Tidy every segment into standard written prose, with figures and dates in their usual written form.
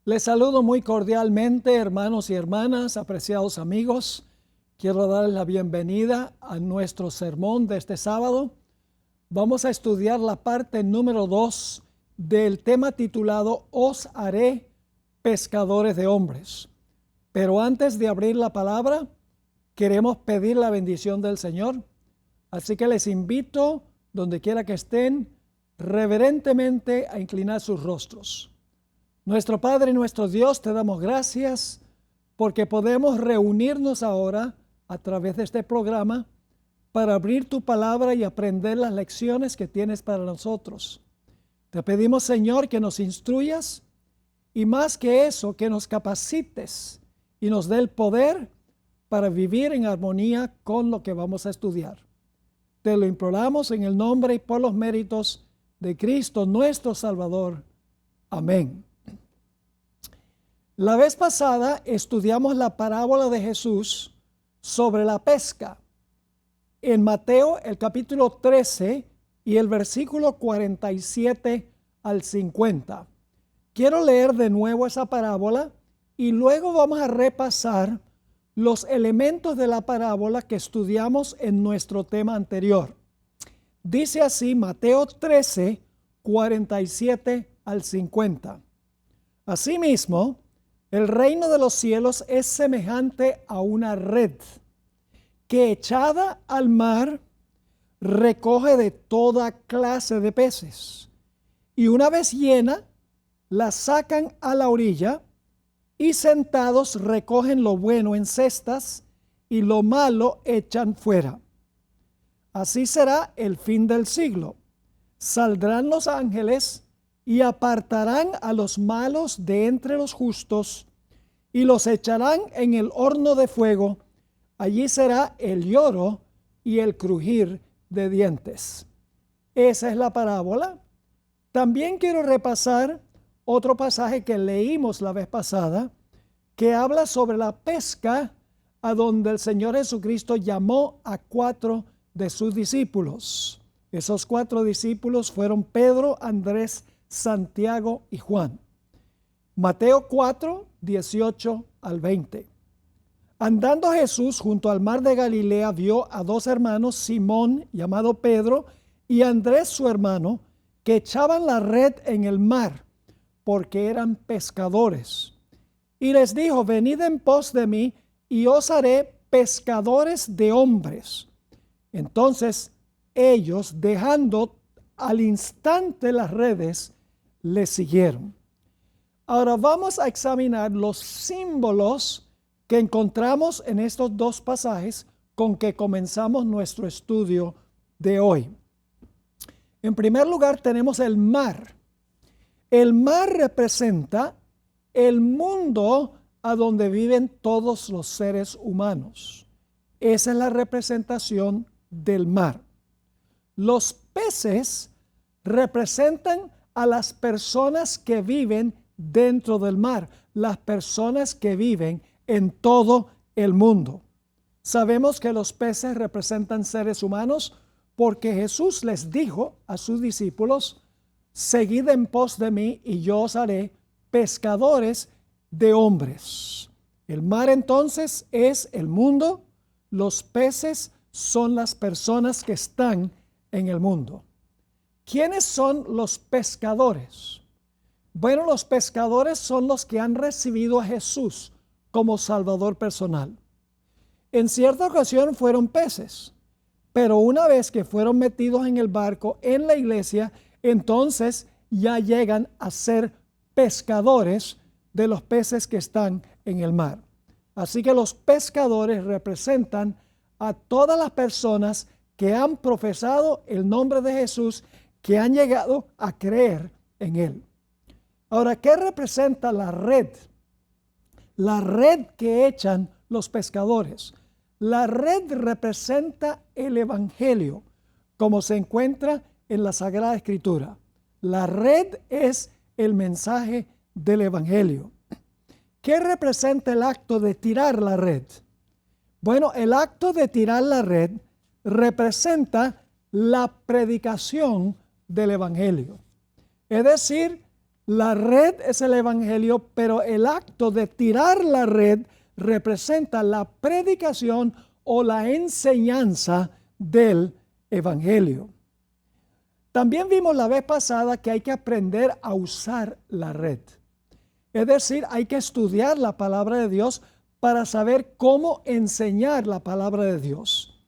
Les saludo muy cordialmente, hermanos y hermanas, apreciados amigos. Quiero darles la bienvenida a nuestro sermón de este sábado. Vamos a estudiar la parte número 2 del tema titulado Os haré pescadores de hombres. Pero antes de abrir la palabra, queremos pedir la bendición del Señor. Así que les invito, donde quiera que estén, reverentemente a inclinar sus rostros. Nuestro Padre y nuestro Dios, te damos gracias porque podemos reunirnos ahora a través de este programa para abrir tu palabra y aprender las lecciones que tienes para nosotros. Te pedimos, Señor, que nos instruyas y más que eso, que nos capacites y nos dé el poder para vivir en armonía con lo que vamos a estudiar. Te lo imploramos en el nombre y por los méritos de Cristo nuestro Salvador. Amén. La vez pasada estudiamos la parábola de Jesús sobre la pesca en Mateo el capítulo 13 y el versículo 47 al 50. Quiero leer de nuevo esa parábola y luego vamos a repasar los elementos de la parábola que estudiamos en nuestro tema anterior. Dice así Mateo 13, 47 al 50. Asimismo, el reino de los cielos es semejante a una red que echada al mar recoge de toda clase de peces. Y una vez llena, la sacan a la orilla y sentados recogen lo bueno en cestas y lo malo echan fuera. Así será el fin del siglo. Saldrán los ángeles y apartarán a los malos de entre los justos y los echarán en el horno de fuego. Allí será el lloro y el crujir de dientes. Esa es la parábola. También quiero repasar otro pasaje que leímos la vez pasada, que habla sobre la pesca, a donde el Señor Jesucristo llamó a 4 de sus discípulos. Esos 4 discípulos fueron Pedro, Andrés, Santiago y Juan. Mateo 4, 18 al 20. Andando Jesús junto al mar de Galilea, vio a 2 hermanos, Simón, llamado Pedro, y Andrés su hermano, que echaban la red en el mar, porque eran pescadores. Y les dijo: venid en pos de mí, y os haré pescadores de hombres. Entonces ellos, dejando al instante las redes, le siguieron. Ahora vamos a examinar los símbolos que encontramos en estos 2 pasajes con que comenzamos nuestro estudio de hoy. En primer lugar tenemos el mar. El mar representa el mundo a donde viven todos los seres humanos. Esa es la representación del mar. Los peces representan a las personas que viven dentro del mar, las personas que viven en todo el mundo. Sabemos que los peces representan seres humanos porque Jesús les dijo a sus discípulos: seguid en pos de mí y yo os haré pescadores de hombres. El mar entonces es el mundo, los peces son las personas que están en el mundo. ¿Quiénes son los pescadores? Bueno, los pescadores son los que han recibido a Jesús como Salvador personal. En cierta ocasión fueron peces, pero una vez que fueron metidos en el barco, en la iglesia, entonces ya llegan a ser pescadores de los peces que están en el mar. Así que los pescadores representan a todas las personas que han profesado el nombre de Jesús, que han llegado a creer en Él. Ahora, ¿qué representa la red? La red que echan los pescadores. La red representa el Evangelio, como se encuentra en la Sagrada Escritura. La red es el mensaje del Evangelio. ¿Qué representa el acto de tirar la red? Bueno, el acto de tirar la red representa la predicación del Evangelio. Es decir, La red es el evangelio, pero el acto de tirar la red representa la predicación o la enseñanza del evangelio. También vimos la vez pasada que hay que aprender a usar la red. Es decir, hay que estudiar la palabra de Dios para saber cómo enseñar la palabra de Dios.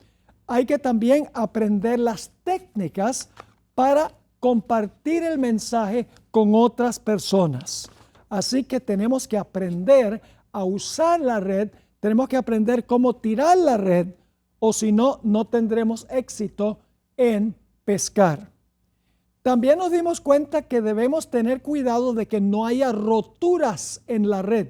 Hay que también aprender las técnicas para compartir el mensaje con otras personas. Así que tenemos que aprender a usar la red, tenemos que aprender cómo tirar la red, o si no, no tendremos éxito en pescar. También nos dimos cuenta que debemos tener cuidado de que no haya roturas en la red,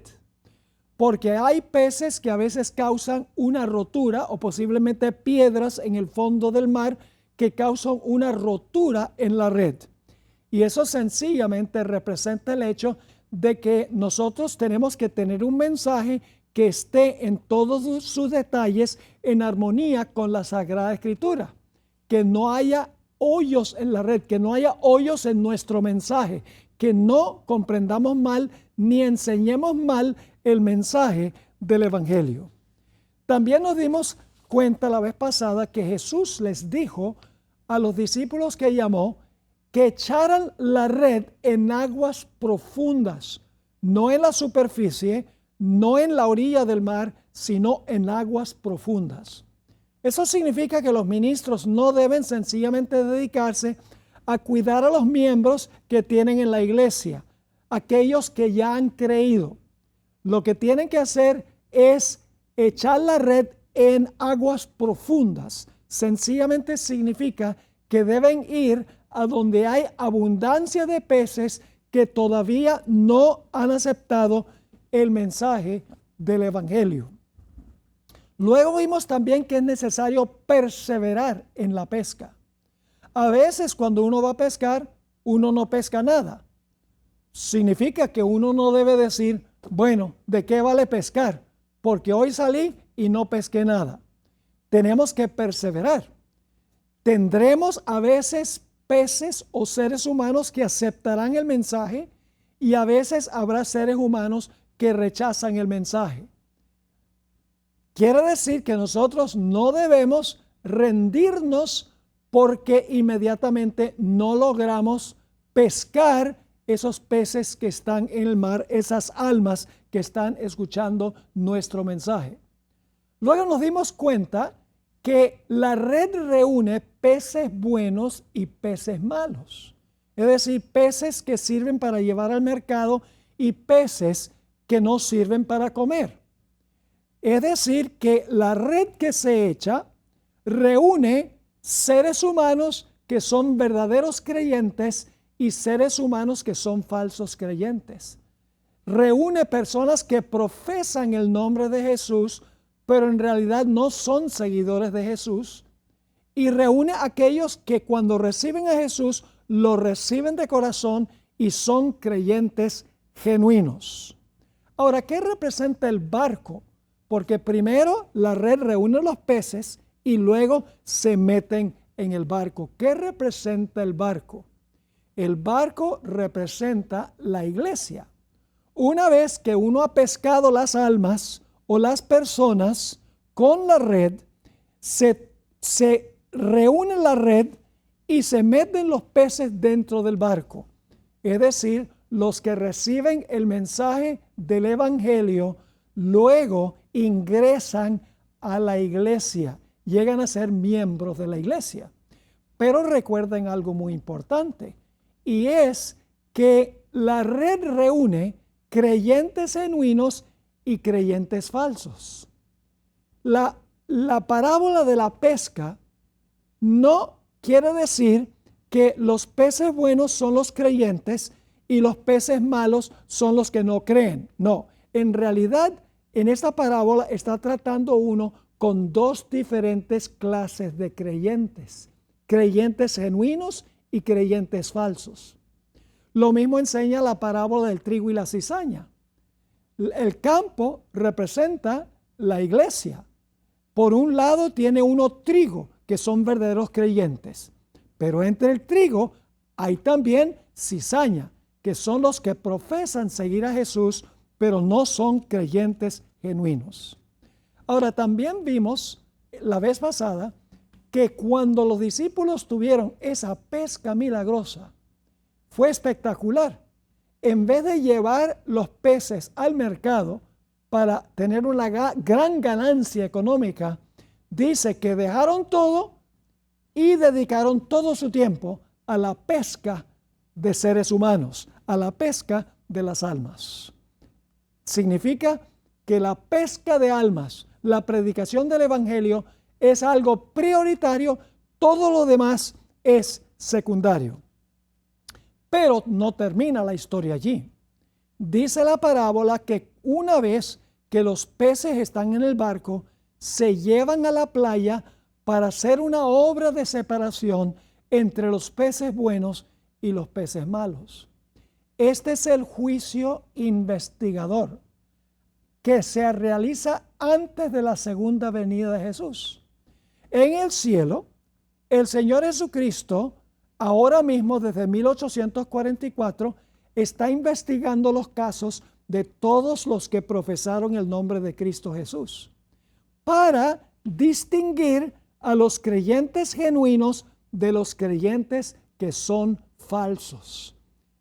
porque hay peces que a veces causan una rotura o posiblemente piedras en el fondo del mar que causan una rotura en la red. Y eso sencillamente representa el hecho de que nosotros tenemos que tener un mensaje que esté en todos sus detalles en armonía con la Sagrada Escritura, que no haya hoyos en la red, que no haya hoyos en nuestro mensaje, que no comprendamos mal ni enseñemos mal el mensaje del evangelio. También nos dimos cuenta la vez pasada que Jesús les dijo a los discípulos que llamó que echaran la red en aguas profundas, no en la superficie, no en la orilla del mar, sino en aguas profundas. Eso significa que los ministros no deben sencillamente dedicarse a cuidar a los miembros que tienen en la iglesia, aquellos que ya han creído. Lo que tienen que hacer es echar la red en aguas profundas. Sencillamente significa que deben ir a donde hay abundancia de peces que todavía no han aceptado el mensaje del evangelio. Luego vimos también que es necesario perseverar en la pesca. A veces cuando uno va a pescar, uno no pesca nada. Significa que uno no debe decir, bueno, ¿de qué vale pescar? Porque hoy salí y no pesqué nada. Tenemos que perseverar. Tendremos a veces peces o seres humanos que aceptarán el mensaje y a veces habrá seres humanos que rechazan el mensaje. Quiere decir que nosotros no debemos rendirnos porque inmediatamente no logramos pescar esos peces que están en el mar, esas almas que están escuchando nuestro mensaje. Luego nos dimos cuenta que la red reúne peces buenos y peces malos. Es decir, peces que sirven para llevar al mercado y peces que no sirven para comer. Es decir, que la red que se echa reúne seres humanos que son verdaderos creyentes y seres humanos que son falsos creyentes. Reúne personas que profesan el nombre de Jesús, pero en realidad no son seguidores de Jesús. Y reúne a aquellos que cuando reciben a Jesús, lo reciben de corazón y son creyentes genuinos. Ahora, ¿qué representa el barco? Porque primero la red reúne los peces y luego se meten en el barco. ¿Qué representa el barco? El barco representa la iglesia. Una vez que uno ha pescado las almas o las personas con la red, se reúne la red y se meten los peces dentro del barco. Es decir, los que reciben el mensaje del evangelio luego ingresan a la iglesia, llegan a ser miembros de la iglesia. Pero recuerden algo muy importante, y es que la red reúne creyentes genuinos y creyentes falsos. La parábola de la pesca no quiere decir que los peces buenos son los creyentes y los peces malos son los que no creen. No, en realidad en esta parábola está tratando uno con dos diferentes clases de creyentes. Creyentes genuinos y creyentes falsos. Lo mismo enseña la parábola del trigo y la cizaña. El campo representa la iglesia. Por un lado tiene uno trigo, que son verdaderos creyentes. Pero entre el trigo hay también cizaña, que son los que profesan seguir a Jesús, pero no son creyentes genuinos. Ahora, también vimos la vez pasada que cuando los discípulos tuvieron esa pesca milagrosa, fue espectacular. En vez de llevar los peces al mercado para tener una gran ganancia económica, dice que dejaron todo y dedicaron todo su tiempo a la pesca de seres humanos, a la pesca de las almas. Significa que la pesca de almas, la predicación del evangelio es algo prioritario, todo lo demás es secundario. Pero no termina la historia allí. Dice la parábola que una vez que los peces están en el barco, se llevan a la playa para hacer una obra de separación entre los peces buenos y los peces malos. Este es el juicio investigador que se realiza antes de la segunda venida de Jesús. En el cielo, el Señor Jesucristo, ahora mismo desde 1844, está investigando los casos de todos los que profesaron el nombre de Cristo Jesús, para distinguir a los creyentes genuinos de los creyentes que son falsos.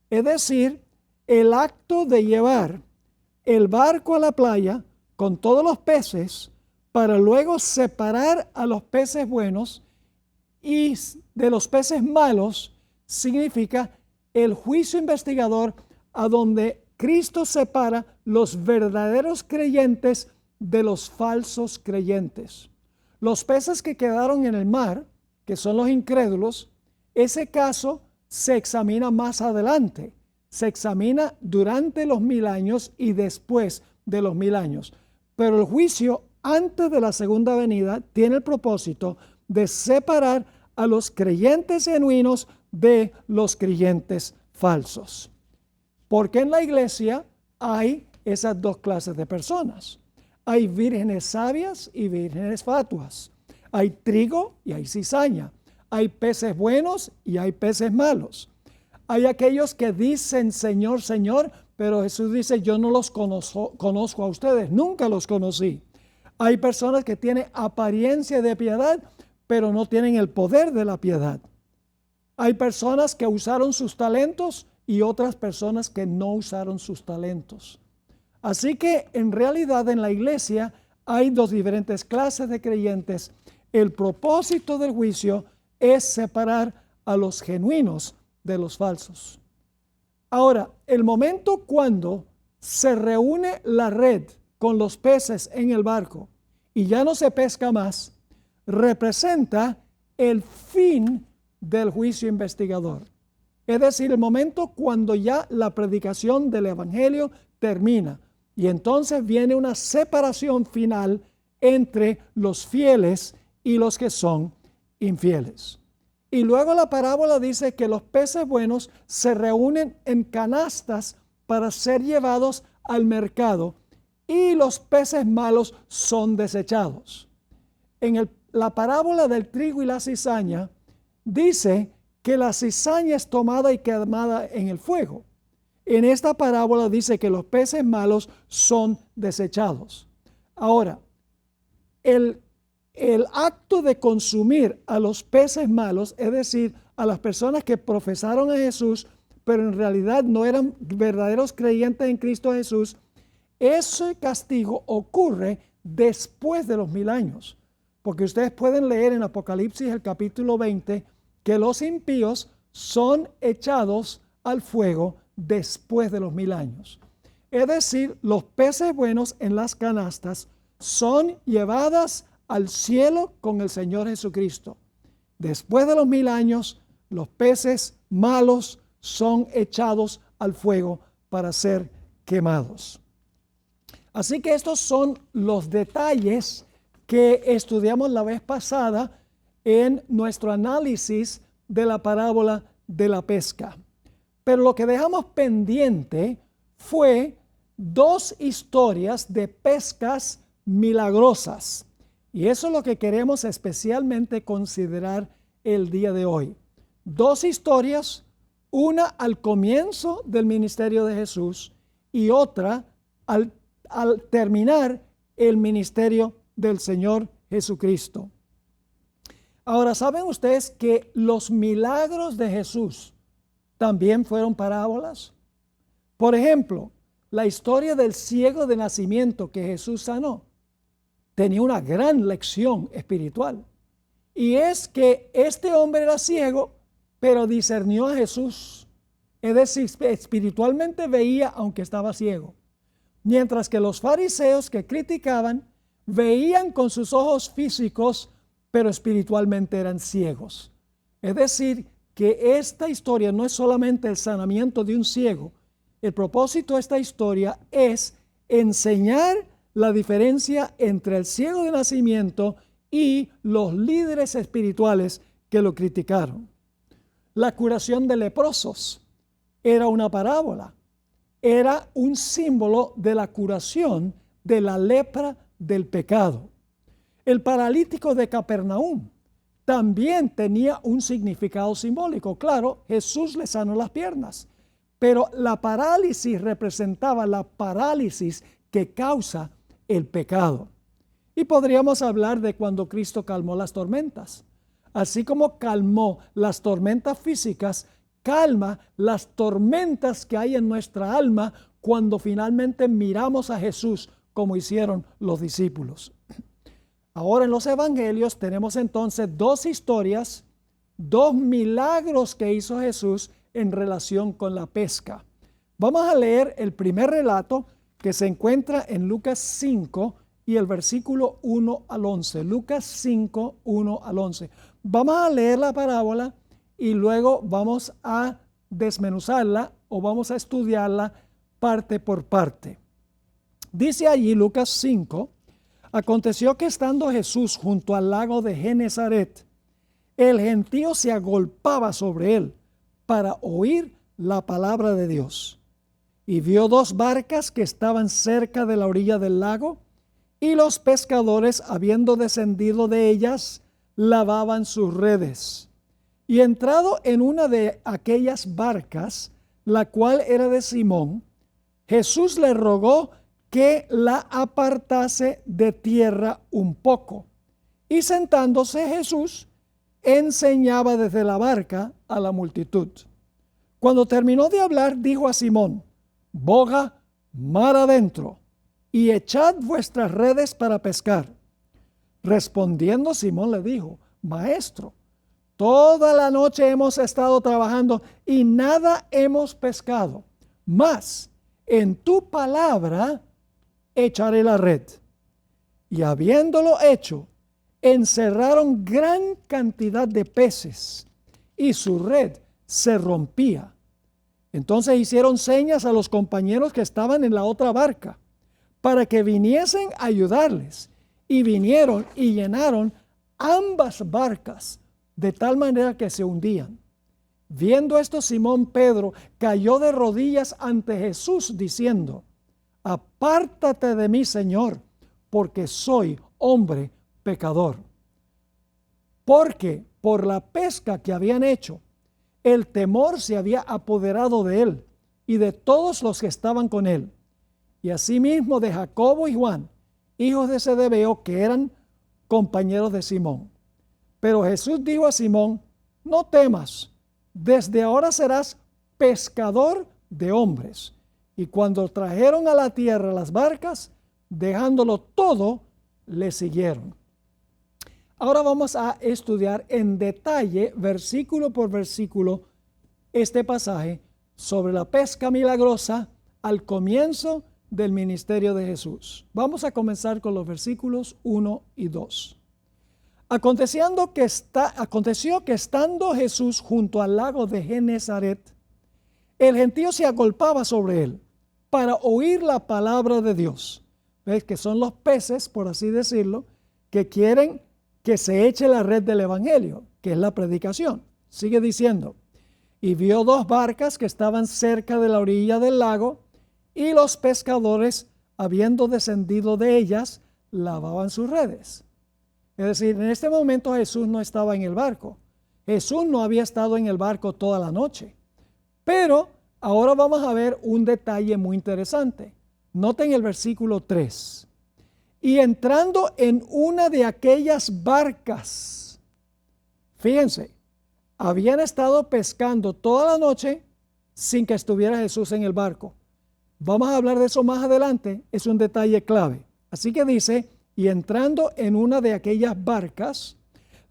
Es decir, el acto de llevar el barco a la playa con todos los peces para luego separar a los peces buenos y de los peces malos significa el juicio investigador, a donde Cristo separa los verdaderos creyentes de los falsos creyentes. Los peces que quedaron en el mar, que son los incrédulos, ese caso se examina más adelante. Se examina durante los 1000 años y después de los 1000 años. Pero el juicio antes de la segunda venida tiene el propósito de separar a los creyentes genuinos de los creyentes falsos. Porque en la iglesia hay esas dos clases de personas. Hay vírgenes sabias y vírgenes fatuas. Hay trigo y hay cizaña. Hay peces buenos y hay peces malos. Hay aquellos que dicen Señor, Señor, pero Jesús dice yo no los conozco a ustedes, nunca los conocí. Hay personas que tienen apariencia de piedad, pero no tienen el poder de la piedad. Hay personas que usaron sus talentos y otras personas que no usaron sus talentos. Así que en realidad en la iglesia hay dos diferentes clases de creyentes. El propósito del juicio es separar a los genuinos de los falsos. Ahora, el momento cuando se reúne la red con los peces en el barco y ya no se pesca más, representa el fin del juicio investigador. Es decir, el momento cuando ya la predicación del evangelio termina y entonces viene una separación final entre los fieles y los que son infieles. Y luego la parábola dice que los peces buenos se reúnen en canastas para ser llevados al mercado y los peces malos son desechados. En la parábola del trigo y la cizaña dice que la cizaña es tomada y quemada en el fuego. En esta parábola dice que los peces malos son desechados. Ahora, el acto de consumir a los peces malos, es decir, a las personas que profesaron a Jesús, pero en realidad no eran verdaderos creyentes en Cristo Jesús, ese castigo ocurre después de los 1000 años. Porque ustedes pueden leer en Apocalipsis el capítulo 20 que los impíos son echados al fuego después de los 1000 años. Es decir, los peces buenos en las canastas son llevadas al cielo con el Señor Jesucristo. Después de los 1000 años, los peces malos son echados al fuego para ser quemados. Así que estos son los detalles que estudiamos la vez pasada en nuestro análisis de la parábola de la pesca. Pero lo que dejamos pendiente fue dos historias de pescas milagrosas. Y eso es lo que queremos especialmente considerar el día de hoy. Dos historias, Una al comienzo del ministerio de Jesús y otra al terminar el ministerio del Señor Jesucristo. Ahora, ¿saben ustedes que los milagros de Jesús también fueron parábolas? Por ejemplo, la historia del ciego de nacimiento que Jesús sanó tenía una gran lección espiritual. Y es que este hombre era ciego, pero discernió a Jesús. Es decir, espiritualmente veía aunque estaba ciego. Mientras que los fariseos que criticaban veían con sus ojos físicos, pero espiritualmente eran ciegos. Es decir, que esta historia no es solamente el sanamiento de un ciego. El propósito de esta historia es enseñar la diferencia entre el ciego de nacimiento y los líderes espirituales que lo criticaron. La curación de leprosos era una parábola. Era un símbolo de la curación de la lepra del pecado. El paralítico de Capernaum también tenía un significado simbólico. Claro, Jesús le sanó las piernas, pero la parálisis representaba la parálisis que causa el pecado. Y podríamos hablar de cuando Cristo calmó las tormentas. Así como calmó las tormentas físicas, calma las tormentas que hay en nuestra alma cuando finalmente miramos a Jesús como hicieron los discípulos. Ahora en los evangelios tenemos entonces dos historias, dos milagros que hizo Jesús en relación con la pesca. Vamos a leer el primer relato que se encuentra en Lucas 5 y el versículo 1 al 11. Lucas 5, 1 al 11. Vamos a leer la parábola y luego vamos a desmenuzarla o vamos a estudiarla parte por parte. Dice allí Lucas 5, aconteció que estando Jesús junto al lago de Genesaret, el gentío se agolpaba sobre él para oír la palabra de Dios. Y vio dos barcas que estaban cerca de la orilla del lago, y los pescadores, habiendo descendido de ellas, lavaban sus redes. Y entrado en una de aquellas barcas, la cual era de Simón, Jesús le rogó que la apartase de tierra un poco. Y sentándose Jesús, enseñaba desde la barca a la multitud. Cuando terminó de hablar, dijo a Simón: boga mar adentro y echad vuestras redes para pescar. Respondiendo Simón le dijo: Maestro, toda la noche hemos estado trabajando y nada hemos pescado, mas en tu palabra echaré la red. Y habiéndolo hecho, encerraron gran cantidad de peces y su red se rompía. Entonces hicieron señas a los compañeros que estaban en la otra barca para que viniesen a ayudarles, y vinieron y llenaron ambas barcas de tal manera que se hundían. Viendo esto, Simón Pedro cayó de rodillas ante Jesús diciendo: apártate de mí, Señor, porque soy hombre pecador. Porque por la pesca que habían hecho, el temor se había apoderado de él y de todos los que estaban con él, y asimismo de Jacobo y Juan, hijos de Zebedeo, que eran compañeros de Simón. Pero Jesús dijo a Simón: no temas, desde ahora serás pescador de hombres. Y cuando trajeron a la tierra las barcas, dejándolo todo, le siguieron. Ahora vamos a estudiar en detalle, versículo por versículo, este pasaje sobre la pesca milagrosa al comienzo del ministerio de Jesús. Vamos a comenzar con los versículos 1 y 2. Aconteció que estando Jesús junto al lago de Genesaret, el gentío se agolpaba sobre él para oír la palabra de Dios. ¿Ves? Que son los peces, por así decirlo, que quieren que se eche la red del evangelio, que es la predicación. Sigue diciendo: y vio dos barcas que estaban cerca de la orilla del lago, y los pescadores, habiendo descendido de ellas, lavaban sus redes. Es decir, en este momento Jesús no estaba en el barco. Jesús no había estado en el barco toda la noche, Pero ahora vamos a ver un detalle muy interesante. Noten el versículo 3. Y entrando en una de aquellas barcas, fíjense, habían estado pescando toda la noche sin que estuviera Jesús en el barco. Vamos a hablar de eso más adelante, es un detalle clave. Así que dice, y entrando en una de aquellas barcas,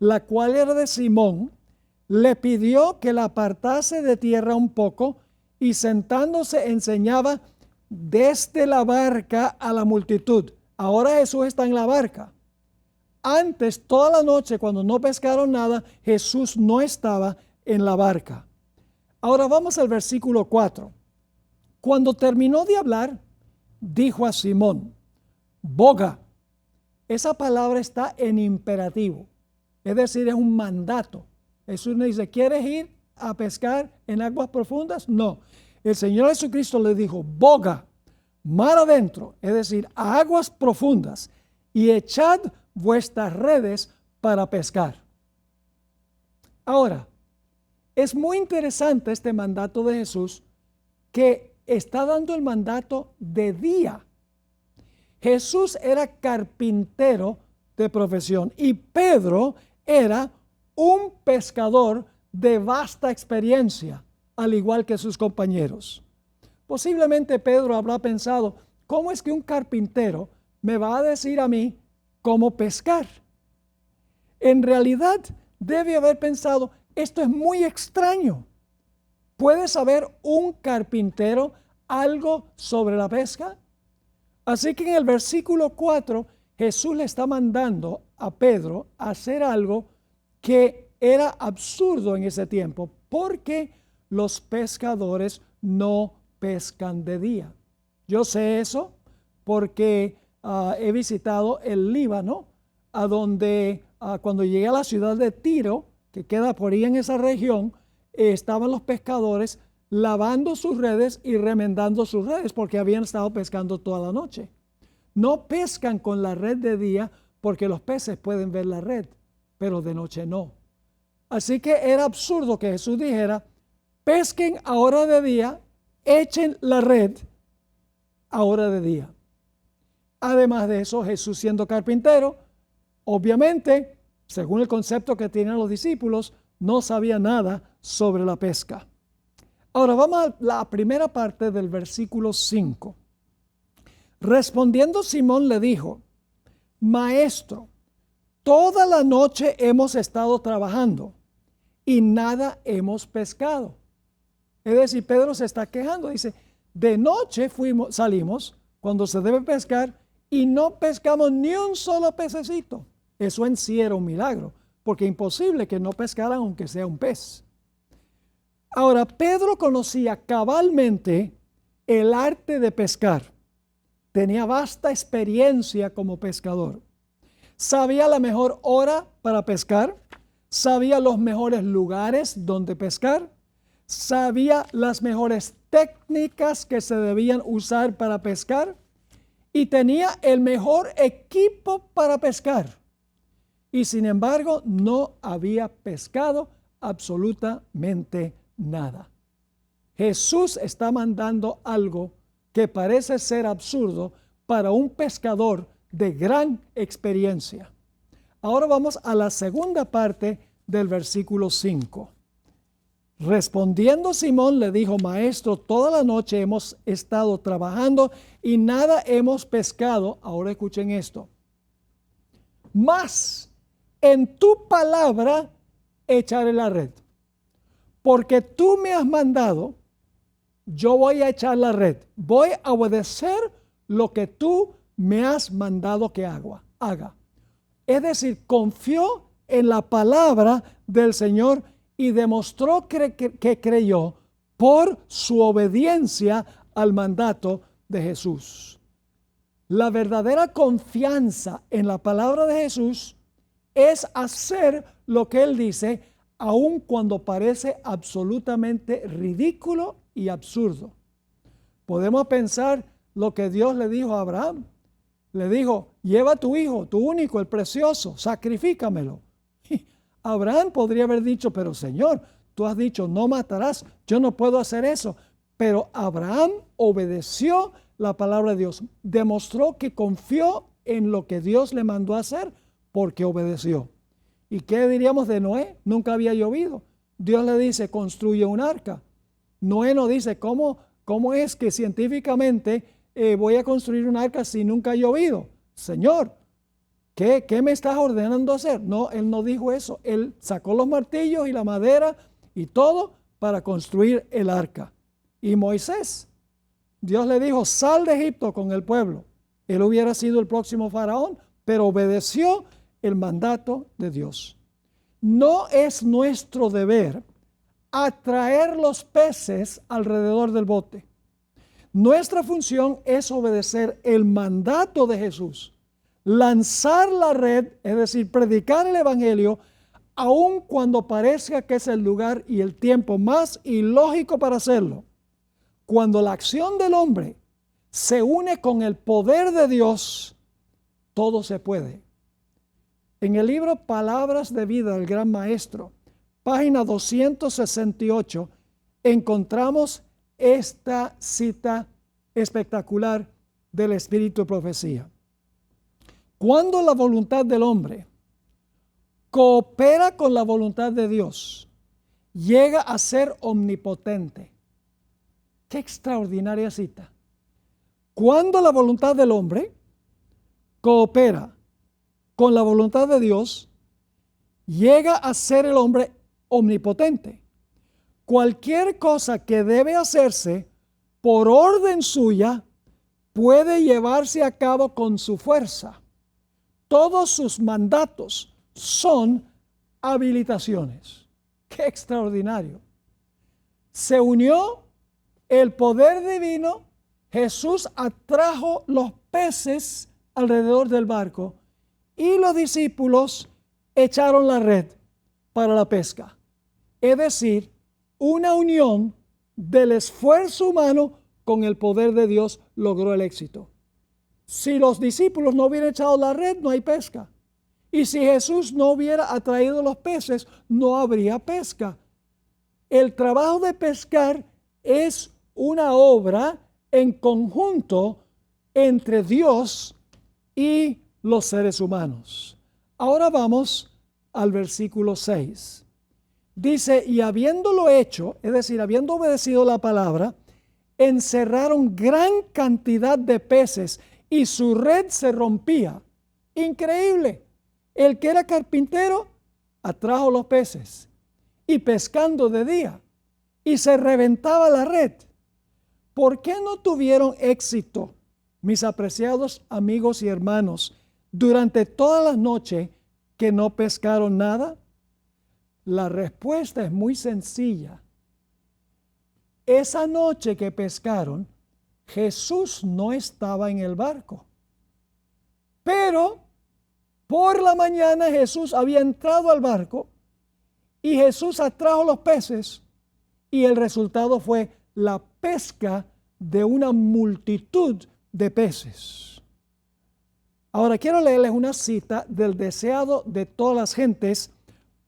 la cual era de Simón, le pidió que la apartase de tierra un poco y sentándose enseñaba desde la barca a la multitud. Ahora Jesús está en la barca. Antes, toda la noche, cuando no pescaron nada, Jesús no estaba en la barca. Ahora vamos al versículo 4. Cuando terminó de hablar, dijo a Simón, boga. Esa palabra está en imperativo, es decir, es un mandato. Jesús le dice, ¿quieres ir a pescar en aguas profundas? No. El Señor Jesucristo le dijo, boga, mar adentro, es decir, a aguas profundas, y echad vuestras redes para pescar. Ahora, es muy interesante este mandato de Jesús, que está dando el mandato de día. Jesús era carpintero de profesión y Pedro era un pescador de vasta experiencia, al igual que sus compañeros. Posiblemente Pedro habrá pensado, ¿cómo es que un carpintero me va a decir a mí cómo pescar? En realidad debe haber pensado, esto es muy extraño. ¿Puede saber un carpintero algo sobre la pesca? Así que en el versículo 4, Jesús le está mandando a Pedro a hacer algo que era absurdo en ese tiempo, porque los pescadores no pescan de día. Yo sé eso porque he visitado el Líbano, a donde cuando llegué a la ciudad de Tiro, que queda por ahí en esa región, estaban los pescadores lavando sus redes y remendando sus redes porque habían estado pescando toda la noche. No pescan con la red de día porque los peces pueden ver la red, pero de noche no. Así que era absurdo que Jesús dijera, pesquen a hora de día, echen la red a hora de día. Además de eso, Jesús siendo carpintero, obviamente, según el concepto que tienen los discípulos, no sabía nada sobre la pesca. Ahora vamos a la primera parte del versículo 5. Respondiendo Simón le dijo, Maestro, toda la noche hemos estado trabajando y nada hemos pescado. Es decir, Pedro se está quejando, dice, de noche salimos cuando se debe pescar y no pescamos ni un solo pececito. Eso en sí era un milagro, porque es imposible que no pescaran aunque sea un pez. Ahora, Pedro conocía cabalmente el arte de pescar. Tenía vasta experiencia como pescador. Sabía la mejor hora para pescar, sabía los mejores lugares donde pescar, sabía las mejores técnicas que se debían usar para pescar y tenía el mejor equipo para pescar. Y sin embargo, no había pescado absolutamente nada. Jesús está mandando algo que parece ser absurdo para un pescador de gran experiencia. Ahora vamos a la segunda parte del versículo 5. Respondiendo Simón le dijo, Maestro, toda la noche hemos estado trabajando y nada hemos pescado. Ahora escuchen esto. Mas en tu palabra echaré la red. Porque tú me has mandado, yo voy a echar la red. Voy a obedecer lo que tú me has mandado que haga. Es decir, confió en la palabra del Señor y demostró que creyó por su obediencia al mandato de Jesús. La verdadera confianza en la palabra de Jesús es hacer lo que Él dice, aun cuando parece absolutamente ridículo y absurdo. Podemos pensar lo que Dios le dijo a Abraham. Le dijo, lleva a tu hijo, tu único, el precioso, sacrifícamelo. Abraham podría haber dicho, pero Señor, tú has dicho, no matarás, yo no puedo hacer eso. Pero Abraham obedeció la palabra de Dios, demostró que confió en lo que Dios le mandó a hacer porque obedeció. ¿Y qué diríamos de Noé? Nunca había llovido. Dios le dice, construye un arca. Noé no dice, ¿cómo es que científicamente voy a construir un arca si nunca ha llovido? Señor, ¿qué me estás ordenando hacer? No, él no dijo eso. Él sacó los martillos y la madera y todo para construir el arca. Y Moisés, Dios le dijo, sal de Egipto con el pueblo. Él hubiera sido el próximo faraón, pero obedeció el mandato de Dios. No es nuestro deber atraer los peces alrededor del bote. Nuestra función es obedecer el mandato de Jesús, lanzar la red, es decir, predicar el evangelio, aun cuando parezca que es el lugar y el tiempo más ilógico para hacerlo. Cuando la acción del hombre se une con el poder de Dios, todo se puede. En el libro Palabras de Vida del Gran Maestro, página 268, encontramos esta cita espectacular del Espíritu de Profecía. Cuando la voluntad del hombre coopera con la voluntad de Dios, llega a ser omnipotente. ¡Qué extraordinaria cita! Cuando la voluntad del hombre coopera con la voluntad de Dios, llega a ser el hombre omnipotente. Cualquier cosa que debe hacerse por orden suya puede llevarse a cabo con su fuerza. Todos sus mandatos son habilitaciones. ¡Qué extraordinario! Se unió el poder divino, Jesús atrajo los peces alrededor del barco y los discípulos echaron la red para la pesca. Es decir, una unión del esfuerzo humano con el poder de Dios logró el éxito. Si los discípulos no hubieran echado la red, no hay pesca. Y si Jesús no hubiera atraído los peces, no habría pesca. El trabajo de pescar es una obra en conjunto entre Dios y los seres humanos. Ahora vamos al versículo 6. Dice, y habiéndolo hecho, es decir, habiendo obedecido la palabra, encerraron gran cantidad de peces y su red se rompía. Increíble. El que era carpintero atrajo los peces y pescando de día y se reventaba la red. ¿Por qué no tuvieron éxito, mis apreciados amigos y hermanos, durante toda la noche que no pescaron nada? La respuesta es muy sencilla. Esa noche que pescaron, Jesús no estaba en el barco. Pero por la mañana Jesús había entrado al barco y Jesús atrajo los peces y el resultado fue la pesca de una multitud de peces. Ahora quiero leerles una cita del Deseado de todas las gentes,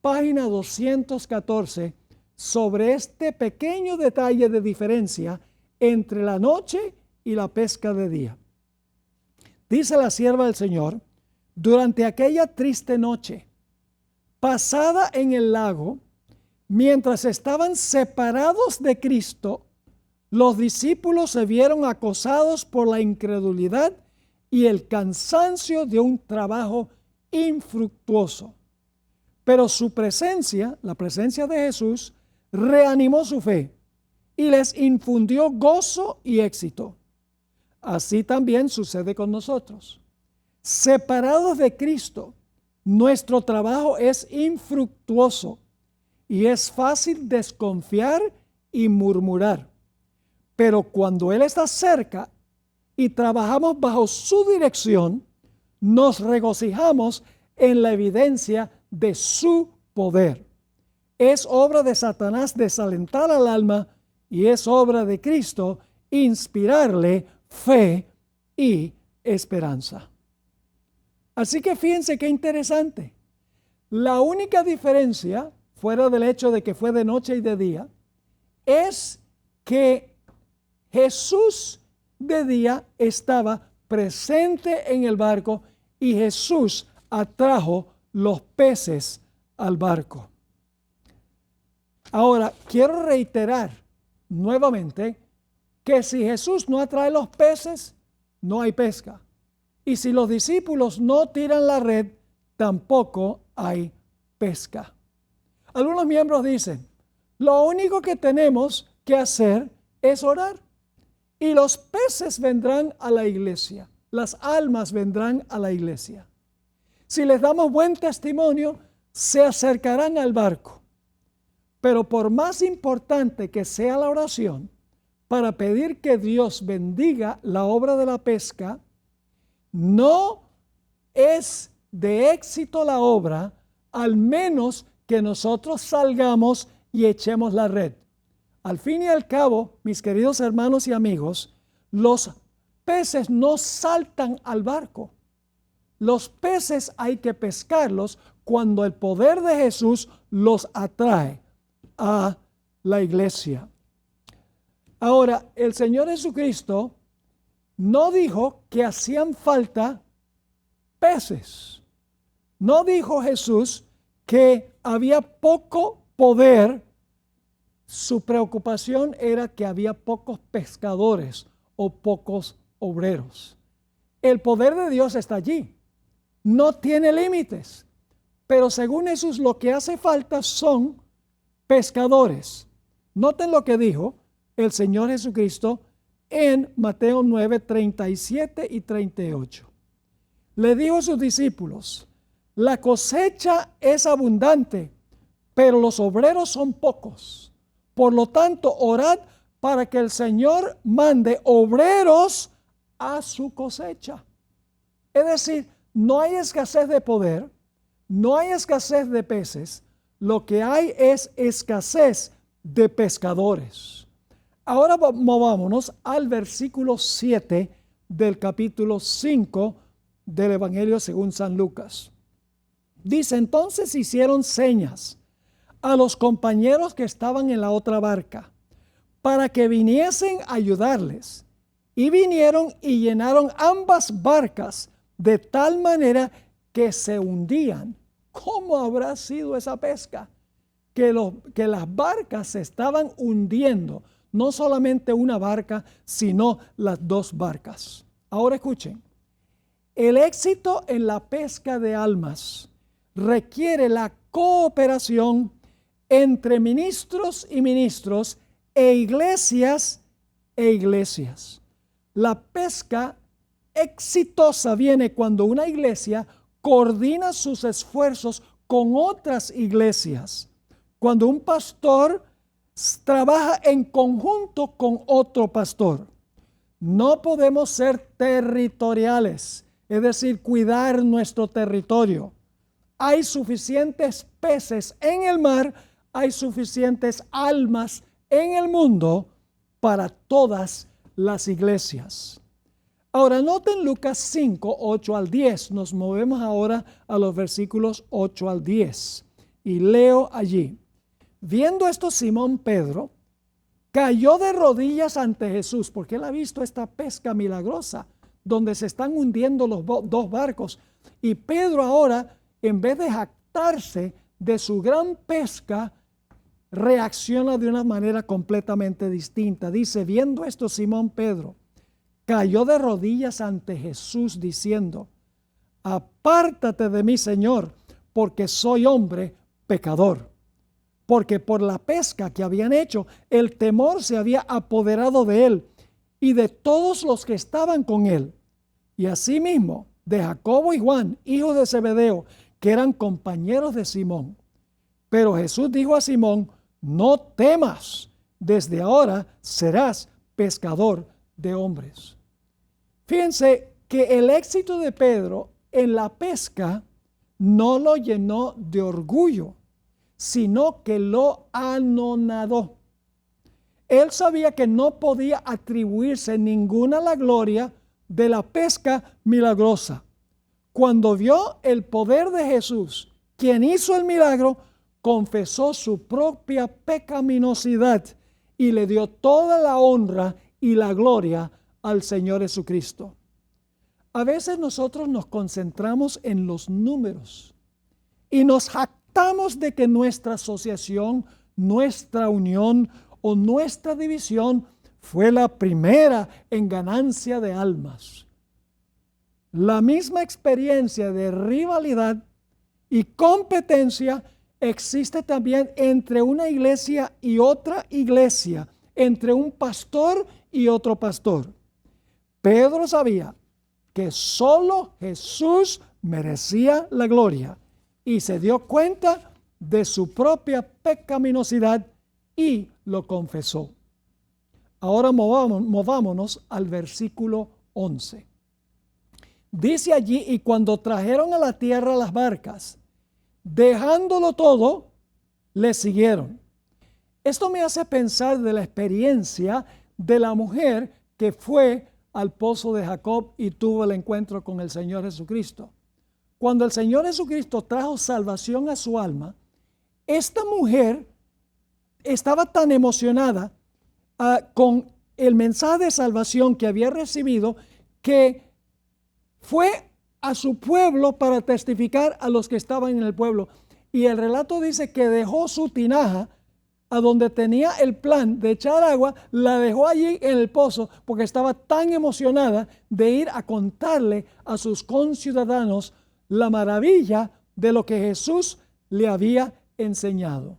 página 214, sobre este pequeño detalle de diferencia entre la noche y la pesca de día. Dice la sierva del Señor, durante aquella triste noche, pasada en el lago, mientras estaban separados de Cristo, los discípulos se vieron acosados por la incredulidad y el cansancio de un trabajo infructuoso. Pero su presencia, la presencia de Jesús, reanimó su fe y les infundió gozo y éxito. Así también sucede con nosotros. Separados de Cristo, nuestro trabajo es infructuoso y es fácil desconfiar y murmurar. Pero cuando Él está cerca y trabajamos bajo su dirección, nos regocijamos en la evidencia de su poder. Es obra de Satanás desalentar al alma y es obra de Cristo inspirarle fe y esperanza. Así que fíjense qué interesante. La única diferencia fuera del hecho de que fue de noche y de día, es que Jesús de día estaba presente en el barco y Jesús atrajo los peces al barco. Ahora, quiero reiterar nuevamente que si Jesús no atrae los peces, no hay pesca. Y si los discípulos no tiran la red, tampoco hay pesca. Algunos miembros dicen, lo único que tenemos que hacer es orar. Y los peces vendrán a la iglesia. Las almas vendrán a la iglesia. Si les damos buen testimonio, se acercarán al barco. Pero por más importante que sea la oración, para pedir que Dios bendiga la obra de la pesca, no es de éxito la obra, al menos que nosotros salgamos y echemos la red. Al fin y al cabo, mis queridos hermanos y amigos, los peces no saltan al barco. Los peces hay que pescarlos cuando el poder de Jesús los atrae a la iglesia. Ahora, el Señor Jesucristo no dijo que hacían falta peces. No dijo Jesús que había poco poder. Su preocupación era que había pocos pescadores o pocos obreros. El poder de Dios está allí. No tiene límites. Pero según Jesús, lo que hace falta son pescadores. Noten lo que dijo el Señor Jesucristo en Mateo 9, 37 y 38. Le dijo a sus discípulos, la cosecha es abundante, pero los obreros son pocos. Por lo tanto, orad para que el Señor mande obreros a su cosecha. Es decir, no hay escasez de poder, no hay escasez de peces, lo que hay es escasez de pescadores. Ahora movámonos al versículo 7 del capítulo 5 del Evangelio según San Lucas. Dice, entonces hicieron señas a los compañeros que estaban en la otra barca para que viniesen a ayudarles. Y vinieron y llenaron ambas barcas de tal manera que se hundían. ¿Cómo habrá sido esa pesca? Que las barcas se estaban hundiendo. No solamente una barca, sino las dos barcas. Ahora escuchen. El éxito en la pesca de almas requiere la cooperación entre ministros y ministros e iglesias e iglesias. La pesca exitosa viene cuando una iglesia coordina sus esfuerzos con otras iglesias. Cuando un pastor trabaja en conjunto con otro pastor. No podemos ser territoriales, es decir, cuidar nuestro territorio. Hay suficientes peces en el mar, hay suficientes almas en el mundo para todas las iglesias. Ahora noten Lucas 5, 8 al 10. Nos movemos ahora a los versículos 8 al 10. Y leo allí. Viendo esto, Simón Pedro cayó de rodillas ante Jesús, porque él ha visto esta pesca milagrosa, donde se están hundiendo los dos barcos. Y Pedro ahora, en vez de jactarse de su gran pesca, reacciona de una manera completamente distinta. Dice, viendo esto, Simón Pedro cayó de rodillas ante Jesús, diciendo, apártate de mí, Señor, porque soy hombre pecador. Porque por la pesca que habían hecho, el temor se había apoderado de él y de todos los que estaban con él. Y asimismo de Jacobo y Juan, hijos de Zebedeo, que eran compañeros de Simón. Pero Jesús dijo a Simón, no temas, desde ahora serás pescador de hombres. Fíjense que el éxito de Pedro en la pesca no lo llenó de orgullo, sino que lo anonadó. Él sabía que no podía atribuirse ninguna la gloria de la pesca milagrosa. Cuando vio el poder de Jesús, quien hizo el milagro, confesó su propia pecaminosidad y le dio toda la honra y la gloria al Señor Jesucristo. A veces nosotros nos concentramos en los números y nos jactamos de que nuestra asociación, nuestra unión o nuestra división fue la primera en ganancia de almas. La misma experiencia de rivalidad y competencia existe también entre una iglesia y otra iglesia, entre un pastor y otro pastor. Pedro sabía que solo Jesús merecía la gloria y se dio cuenta de su propia pecaminosidad y lo confesó. Ahora movámonos al versículo 11. Dice allí: y cuando trajeron a la tierra las barcas, dejándolo todo, le siguieron. Esto me hace pensar de la experiencia de la mujer que fue al pozo de Jacob y tuvo el encuentro con el Señor Jesucristo. Cuando el Señor Jesucristo trajo salvación a su alma, esta mujer estaba tan emocionada con el mensaje de salvación que había recibido, que fue a su pueblo para testificar a los que estaban en el pueblo. Y el relato dice que dejó su tinaja a donde tenía el plan de echar agua, la dejó allí en el pozo porque estaba tan emocionada de ir a contarle a sus conciudadanos la maravilla de lo que Jesús le había enseñado.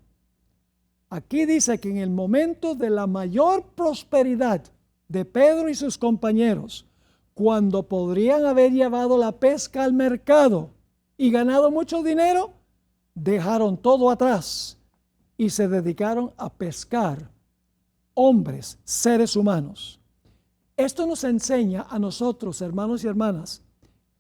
Aquí dice que en el momento de la mayor prosperidad de Pedro y sus compañeros, cuando podrían haber llevado la pesca al mercado y ganado mucho dinero, dejaron todo atrás y se dedicaron a pescar hombres, seres humanos. Esto nos enseña a nosotros, hermanos y hermanas,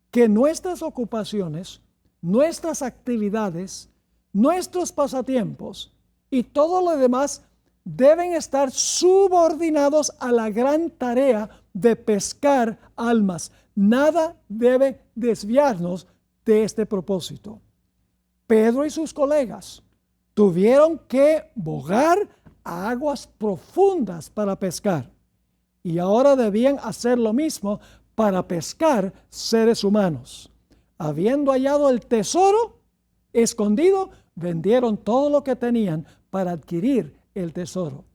que nuestras ocupaciones, nuestras actividades, nuestros pasatiempos y todo lo demás deben estar subordinados a la gran tarea de pescar almas. Nada debe desviarnos de este propósito. Pedro y sus colegas tuvieron que bogar a aguas profundas para pescar, y ahora debían hacer lo mismo para pescar seres humanos. Habiendo hallado el tesoro escondido, vendieron todo lo que tenían para adquirir el tesoro.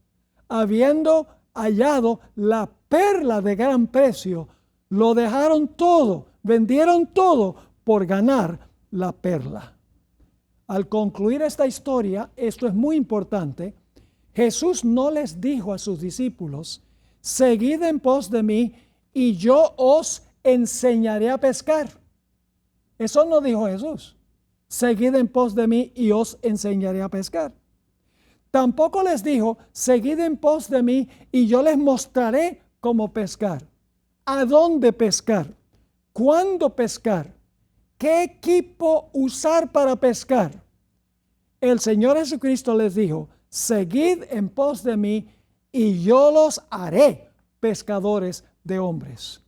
Habiendo hallado la perla de gran precio, lo dejaron todo, vendieron todo por ganar la perla. Al concluir esta historia, esto es muy importante, Jesús no les dijo a sus discípulos: seguid en pos de mí y yo os enseñaré a pescar. Eso no dijo Jesús. Seguid en pos de mí y os enseñaré a pescar. Tampoco les dijo: seguid en pos de mí y yo les mostraré cómo pescar. ¿A dónde pescar? ¿Cuándo pescar? ¿Qué equipo usar para pescar? El Señor Jesucristo les dijo: seguid en pos de mí y yo los haré pescadores de hombres.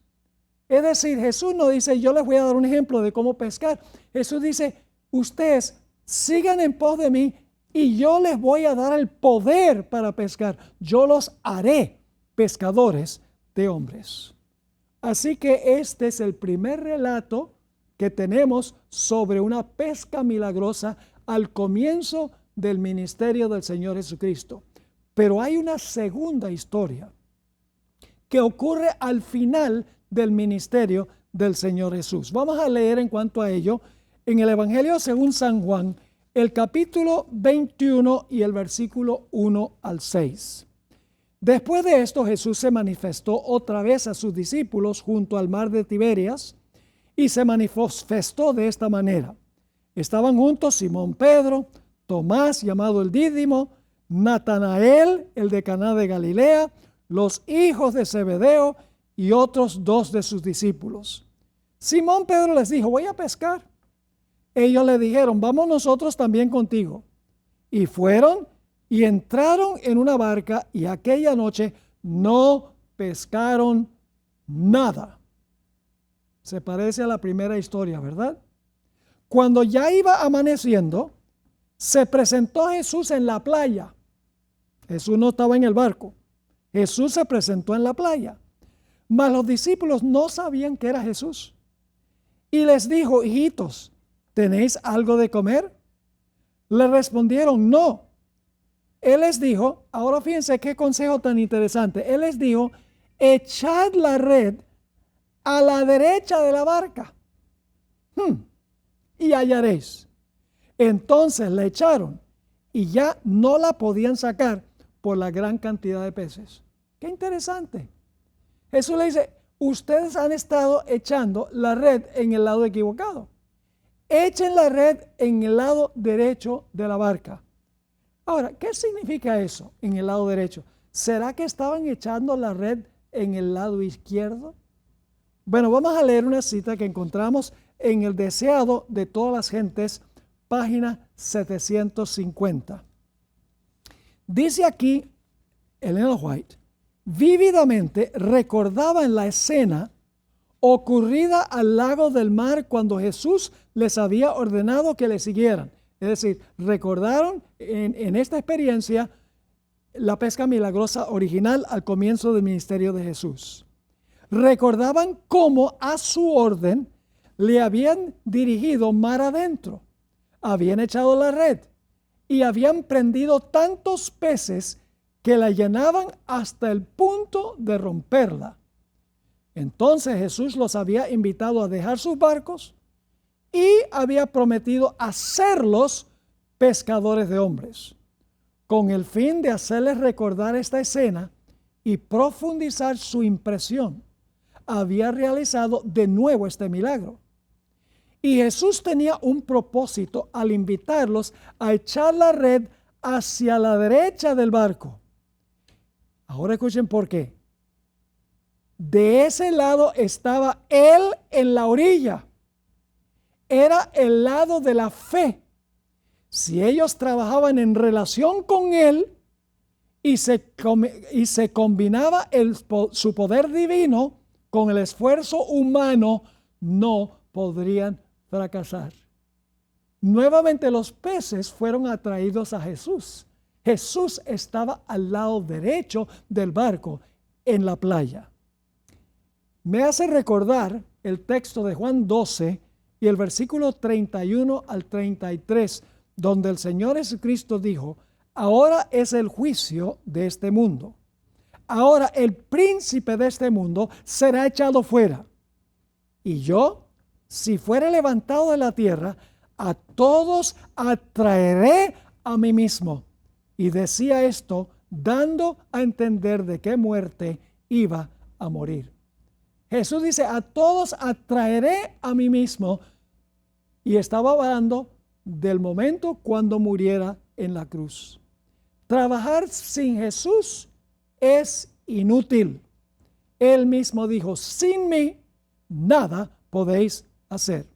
Es decir, Jesús no dice: yo les voy a dar un ejemplo de cómo pescar. Jesús dice: ustedes sigan en pos de mí y yo les voy a dar el poder para pescar. Yo los haré pescadores de hombres. Así que este es el primer relato que tenemos sobre una pesca milagrosa al comienzo del ministerio del Señor Jesucristo. Pero hay una segunda historia que ocurre al final del ministerio del Señor Jesús. Vamos a leer en cuanto a ello en el Evangelio según San Juan, el capítulo 21 y el versículo 1 al 6. Después de esto, Jesús se manifestó otra vez a sus discípulos junto al mar de Tiberias y se manifestó de esta manera. Estaban juntos Simón Pedro, Tomás llamado el Dídimo, Natanael, el de Caná de Galilea, los hijos de Zebedeo y otros dos de sus discípulos. Simón Pedro les dijo: voy a pescar. Ellos le dijeron: vamos nosotros también contigo. Y fueron y entraron en una barca y aquella noche no pescaron nada. Se parece a la primera historia, ¿verdad? Cuando ya iba amaneciendo, Se presentó Jesús en la playa. Jesús no estaba en el barco. Jesús se presentó en la playa. Mas los discípulos no sabían que era Jesús. Y les dijo: hijitos, ¿tenéis algo de comer? Le respondieron: no. Él les dijo, ahora fíjense qué consejo tan interesante. Él les dijo: echad la red a la derecha de la barca y hallaréis. Entonces la echaron y ya no la podían sacar por la gran cantidad de peces. Qué interesante. Jesús le dice: ustedes han estado echando la red en el lado equivocado. Echen la red en el lado derecho de la barca. Ahora, ¿qué significa eso en el lado derecho? ¿Será que estaban echando la red en el lado izquierdo? Bueno, vamos a leer una cita que encontramos en El Deseado de todas las gentes, página 750. Dice aquí Ellen G. White: vívidamente recordaban la escena ocurrida al lago del mar cuando Jesús les había ordenado que le siguieran. Es decir, recordaron en esta experiencia la pesca milagrosa original al comienzo del ministerio de Jesús. Recordaban cómo a su orden le habían dirigido mar adentro, habían echado la red y habían prendido tantos peces que la llenaban hasta el punto de romperla. Entonces Jesús los había invitado a dejar sus barcos y había prometido hacerlos pescadores de hombres. Con el fin de hacerles recordar esta escena y profundizar su impresión, había realizado de nuevo este milagro. Y Jesús tenía un propósito al invitarlos a echar la red hacia la derecha del barco. Ahora escuchen por qué. De ese lado estaba Él en la orilla. Era el lado de la fe. Si ellos trabajaban en relación con Él y se combinaba su poder divino con el esfuerzo humano, no podrían fracasar. Nuevamente los peces fueron atraídos a Jesús. Jesús estaba al lado derecho del barco en la playa. Me hace recordar el texto de Juan 12 y el versículo 31 al 33, donde el Señor Jesucristo dijo: ahora es el juicio de este mundo. Ahora el príncipe de este mundo será echado fuera. Y yo, si fuere levantado de la tierra, a todos atraeré a mí mismo. Y decía esto dando a entender de qué muerte iba a morir. Jesús dice: a todos atraeré a mí mismo. Y estaba hablando del momento cuando muriera en la cruz. Trabajar sin Jesús es inútil. Él mismo dijo: sin mí nada podéis hacer.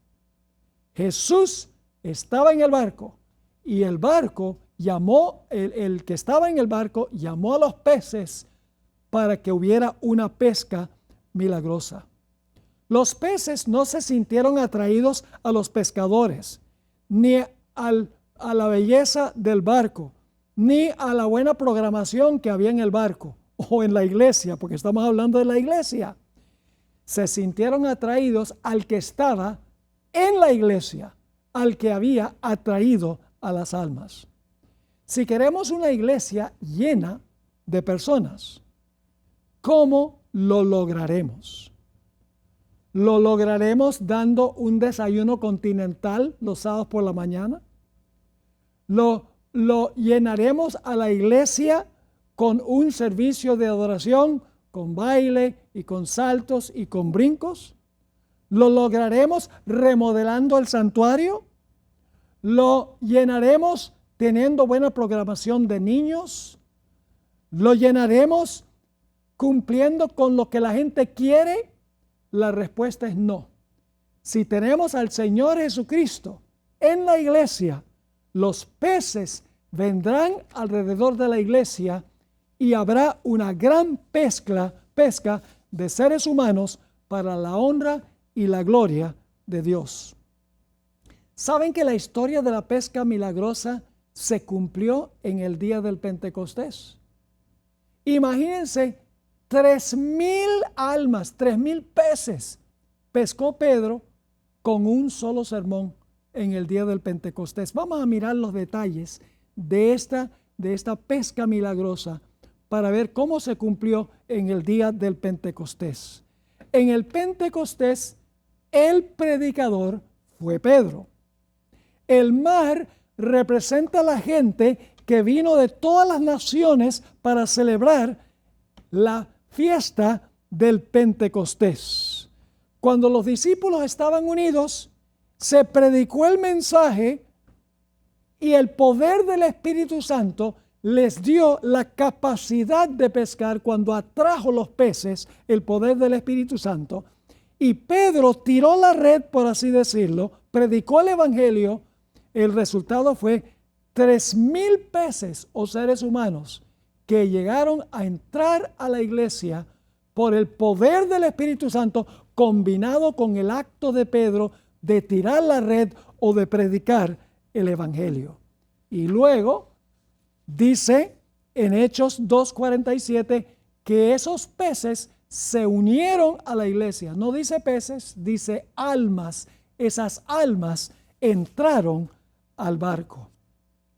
Jesús estaba en el barco y el barco llamó, el que estaba en el barco llamó a los peces para que hubiera una pesca milagrosa. Los peces no se sintieron atraídos a los pescadores, ni a la belleza del barco, ni a la buena programación que había en el barco o en la iglesia, porque estamos hablando de la iglesia. Se sintieron atraídos al que estaba en la iglesia, al que había atraído a las almas. Si queremos una iglesia llena de personas, ¿cómo lo lograremos? ¿Lo lograremos dando un desayuno continental los sábados por la mañana? ¿Lo llenaremos a la iglesia con un servicio de adoración, con baile y con saltos y con brincos? ¿Lo lograremos remodelando el santuario? ¿Lo llenaremos teniendo buena programación de niños? ¿Lo llenaremos cumpliendo con lo que la gente quiere? La respuesta es no. Si tenemos al Señor Jesucristo en la iglesia, los peces vendrán alrededor de la iglesia y habrá una gran pesca de seres humanos para la honra y la gloria de Dios. ¿Saben que la historia de la pesca milagrosa se cumplió en el día del Pentecostés. Imagínense, 3,000 almas, 3,000 peces pescó Pedro con un solo sermón en el día del Pentecostés. Vamos a mirar los detalles de esta pesca milagrosa para ver cómo se cumplió en el día del Pentecostés. En el Pentecostés, el predicador fue Pedro. El mar representa a la gente que vino de todas las naciones para celebrar la fiesta del Pentecostés. Cuando los discípulos estaban unidos, se predicó el mensaje y el poder del Espíritu Santo les dio la capacidad de pescar cuando atrajo los peces, el poder del Espíritu Santo. Y Pedro tiró la red, por así decirlo, predicó el Evangelio. El resultado fue 3,000 peces o seres humanos que llegaron a entrar a la iglesia por el poder del Espíritu Santo combinado con el acto de Pedro de tirar la red o de predicar el Evangelio. Y luego dice en Hechos 2:47 que esos peces se unieron a la iglesia. No dice peces, dice almas. Esas almas entraron al barco.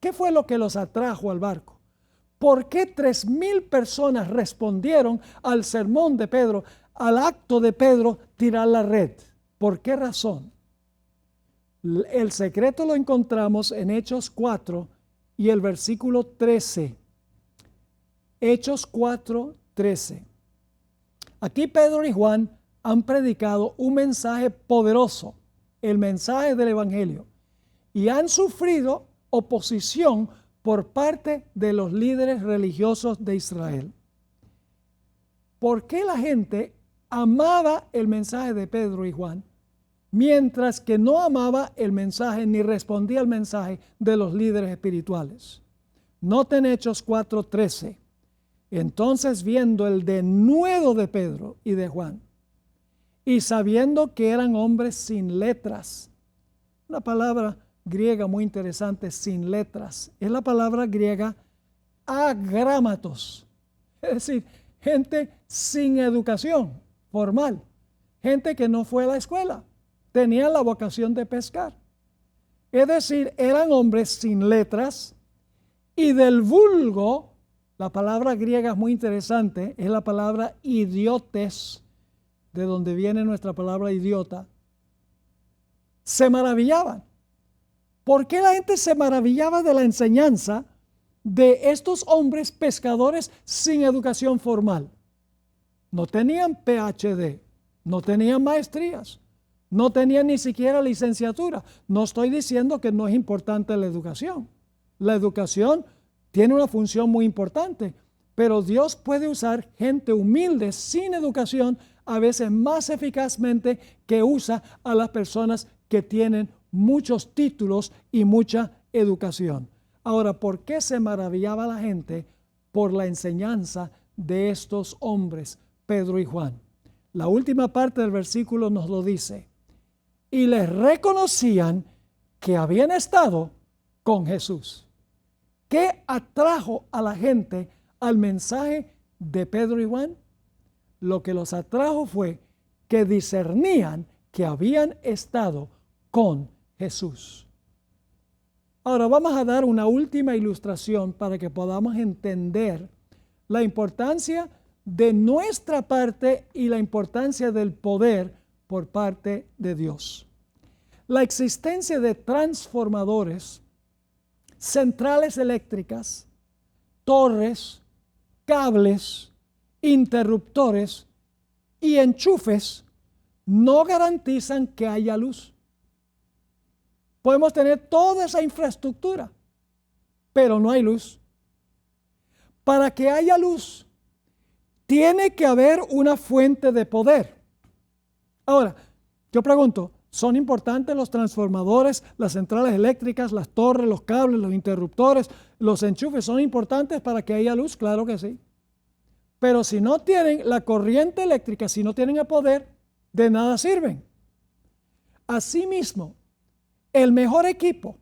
¿Qué fue lo que los atrajo al barco? ¿Por qué 3,000 personas respondieron al sermón de Pedro, al acto de Pedro tirar la red? ¿Por qué razón? El secreto lo encontramos en Hechos 4 y el versículo 13. Hechos 4:13. Aquí Pedro y Juan han predicado un mensaje poderoso, el mensaje del Evangelio, y han sufrido oposición por parte de los líderes religiosos de Israel. ¿Por qué la gente amaba el mensaje de Pedro y Juan, mientras que no amaba el mensaje ni respondía al mensaje de los líderes espirituales? Noten Hechos 4:13. Entonces, viendo el denuedo de Pedro y de Juan, y sabiendo que eran hombres sin letras, una palabra griega muy interesante, sin letras, es la palabra griega agrámatos, es decir, gente sin educación formal, gente que no fue a la escuela, tenían la vocación de pescar. Es decir, eran hombres sin letras y del vulgo. La palabra griega es muy interesante, es la palabra idiotes, de donde viene nuestra palabra idiota. Se maravillaban. ¿Por qué la gente se maravillaba de la enseñanza de estos hombres pescadores sin educación formal? No tenían PhD, no tenían maestrías, no tenían ni siquiera licenciatura. No estoy diciendo que no es importante la educación. La educación tiene una función muy importante, pero Dios puede usar gente humilde sin educación a veces más eficazmente que usa a las personas que tienen muchos títulos y mucha educación. Ahora, ¿por qué se maravillaba la gente por la enseñanza de estos hombres, Pedro y Juan? La última parte del versículo nos lo dice. Y les reconocían que habían estado con Jesús. ¿Qué atrajo a la gente al mensaje de Pedro y Juan? Lo que los atrajo fue que discernían que habían estado con Jesús. Ahora vamos a dar una última ilustración para que podamos entender la importancia de nuestra parte y la importancia del poder por parte de Dios. La existencia de transformadores, centrales eléctricas, torres, cables, interruptores y enchufes no garantizan que haya luz. Podemos tener toda esa infraestructura, pero no hay luz. Para que haya luz, tiene que haber una fuente de poder. Ahora, yo pregunto, ¿son importantes los transformadores, las centrales eléctricas, las torres, los cables, los interruptores, los enchufes? ¿Son importantes para que haya luz? Claro que sí. Pero si no tienen la corriente eléctrica, si no tienen el poder, de nada sirven. Asimismo, el mejor equipo,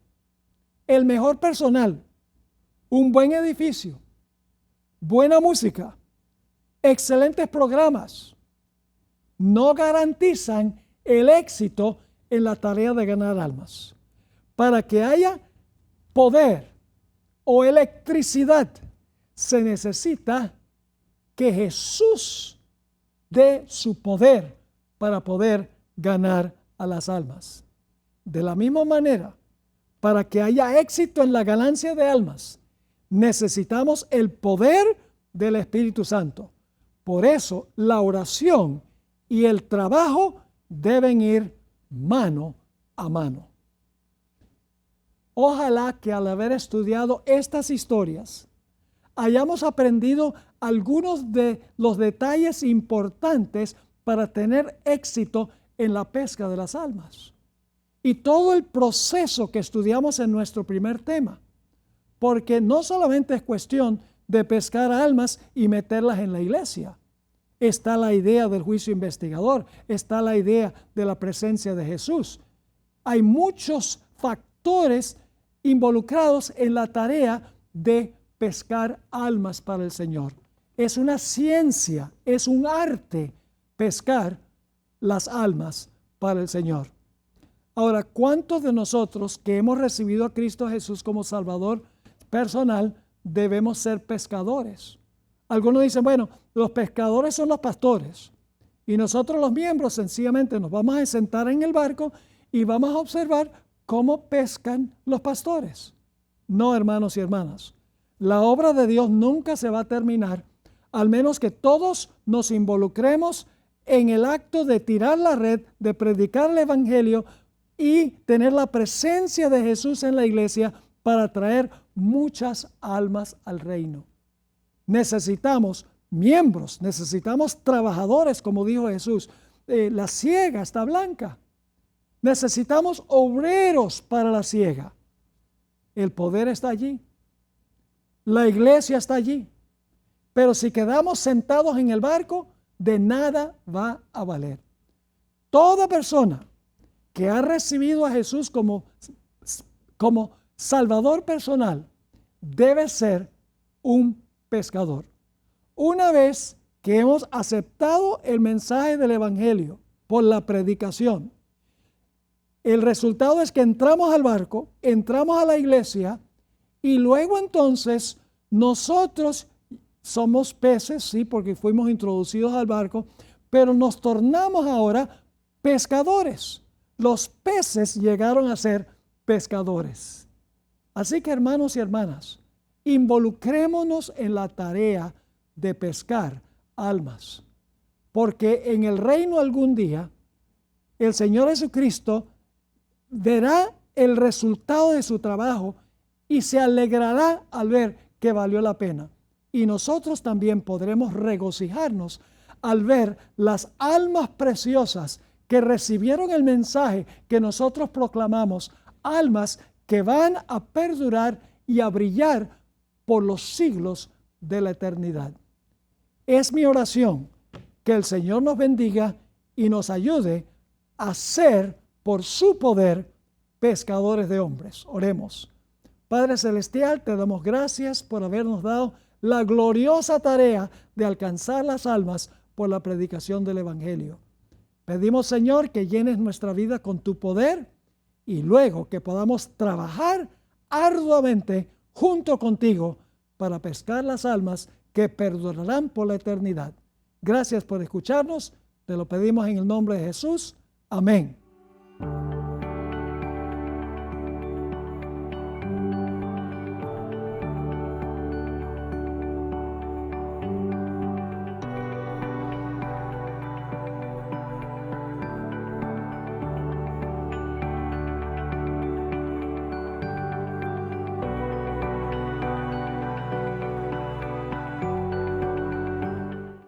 el mejor personal, un buen edificio, buena música, excelentes programas, no garantizan el éxito en la tarea de ganar almas. Para que haya poder o electricidad, se necesita que Jesús dé su poder para poder ganar a las almas. De la misma manera, para que haya éxito en la ganancia de almas, necesitamos el poder del Espíritu Santo. Por eso, la oración y el trabajo deben ir mano a mano. Ojalá que al haber estudiado estas historias, hayamos aprendido algunos de los detalles importantes para tener éxito en la pesca de las almas. Y todo el proceso que estudiamos en nuestro primer tema, porque no solamente es cuestión de pescar almas y meterlas en la iglesia. Está la idea del juicio investigador, está la idea de la presencia de Jesús. Hay muchos factores involucrados en la tarea de pescar almas para el Señor. Es una ciencia, es un arte pescar las almas para el Señor. Ahora, ¿cuántos de nosotros que hemos recibido a Cristo Jesús como Salvador personal debemos ser pescadores? Algunos dicen, bueno, los pescadores son los pastores y nosotros los miembros sencillamente nos vamos a sentar en el barco y vamos a observar cómo pescan los pastores. No, hermanos y hermanas, la obra de Dios nunca se va a terminar al menos que todos nos involucremos en el acto de tirar la red, de predicar el Evangelio y tener la presencia de Jesús en la iglesia para traer muchas almas al reino. Necesitamos miembros, necesitamos trabajadores, como dijo Jesús. La siega está blanca. Necesitamos obreros para la siega. El poder está allí. La iglesia está allí. Pero si quedamos sentados en el barco, de nada va a valer. Toda persona que ha recibido a Jesús como Salvador personal debe ser un pescador. Una vez que hemos aceptado el mensaje del Evangelio por la predicación, el resultado es que entramos al barco, entramos a la iglesia y luego entonces nosotros somos peces, sí, porque fuimos introducidos al barco, pero nos tornamos ahora pescadores. Los peces llegaron a ser pescadores. Así que, hermanos y hermanas, involucrémonos en la tarea de pescar almas, porque en el reino algún día el Señor Jesucristo verá el resultado de su trabajo y se alegrará al ver que valió la pena. Y nosotros también podremos regocijarnos al ver las almas preciosas que recibieron el mensaje que nosotros proclamamos, almas que van a perdurar y a brillar por los siglos de la eternidad. Es mi oración que el Señor nos bendiga y nos ayude a ser, por su poder, pescadores de hombres. Oremos. Padre Celestial, te damos gracias por habernos dado la gloriosa tarea de alcanzar las almas por la predicación del Evangelio. Pedimos, Señor, que llenes nuestra vida con tu poder y luego que podamos trabajar arduamente junto contigo para pescar las almas que perdurarán por la eternidad. Gracias por escucharnos. Te lo pedimos en el nombre de Jesús. Amén.